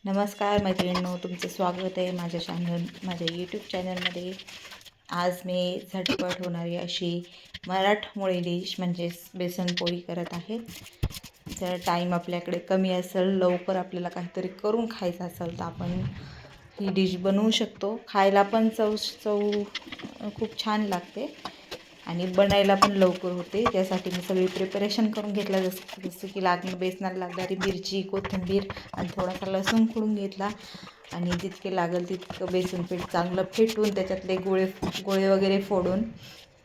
नमस्कार मैत्रिणींनो, तुमचं स्वागत आहे माझ्या यूट्यूब चॅनलमध्ये। आज मी झटपट होणारी अशी मराठमोळी डिश म्हणजेच बेसन पोळी करत आहे। जर टाईम आपल्याकडे कमी असेल, लवकर आपल्याला काहीतरी करून खायचं असेल तर आपण ही डिश बनवू शकतो। खायला पण चव खूप छान लागते आणि बनायला पण लवकर होते। त्यासाठी मी सगळी प्रिपरेशन करून घेतलं, जसं की बेसनाला लागणारी मिरची, कोथिंबीर आणि थोडासा लसूण खोडून घेतला आणि जितके लागेल तितकं बेसन पीठ चांगलं फेटून त्याच्यातले गोळे वगैरे फोडून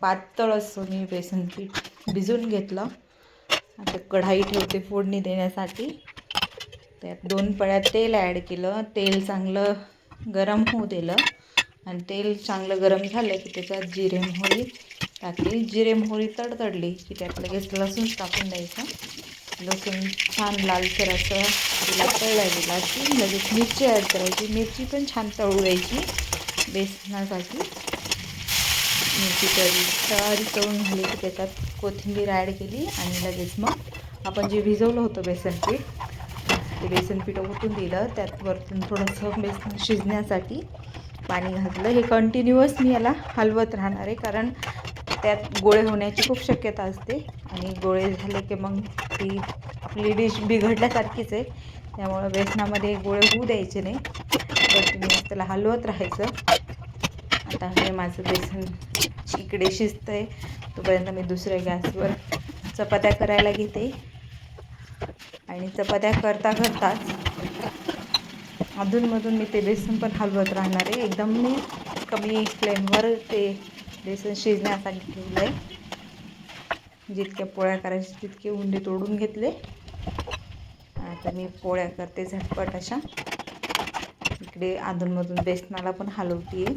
पातळ असं मी बेसन पीठ भिजवून घेतलं। आता कढाई ठेवते फोडणी देण्यासाठी। त्यात 2 पळ्या तेल ॲड केलं। तेल चांगलं गरम होऊ दिलं आणि तेल चांगलं गरम झालं की त्याच्यात जिरे मोहरी टाकली। जिरे मोहरी तडतडली की त्यात लगेच लसूण टाकून द्यायचा। लसूण छान लालसर असं तिला तळला गेला की लगेच मिरची ॲड करायची। मिरची पण छान तळू द्यायची बेसनासाठी। मिरची तळून झाली की त्याच्यात कोथिंबीर ॲड केली आणि लगेच मग आपण जे भिजवलं होतं बेसन पीठ ओतून दिलं। त्यात वरतून थोडंसं बेसन शिजण्यासाठी पाणी घातलं। हे कंटिन्युअस मी याला हलवत राहणार आहे, कारण त्यात गोळे होण्याची खूप शक्यता असते आणि गोळे झाले की मग ती आपली डिश बिघडल्यासारखीच आहे। त्यामुळे बेसनामध्ये गोळे होऊ द्यायचे नाही, कंटिन्युअस त्याला हलवत राहायचं। आता हे माझं बेसन इकडे शिजतं आहे, तोपर्यंत मी दुसऱ्या गॅसवर चपात्या करायला घेते आणि चपात्या करताच अधूनमधून मी ते बेसन पण हलवत राहणार आहे। एकदम मी कमी फ्लेमवर ते बेसन शिजण्यासाठी ठेवलं आहे। जितक्या पोळ्या करायच्या तितके उंडे तोडून घेतले। आता मी पोळ्या करते झटपट अशा। इकडे अधूनमधून बेसनाला पण हलवते आहे।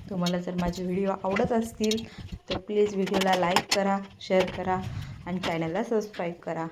तुम्हाला जर माझे व्हिडिओ आवडत असतील तर प्लीज व्हिडिओला लाईक करा, शेअर करा आणि चॅनलला सबस्क्राईब करा।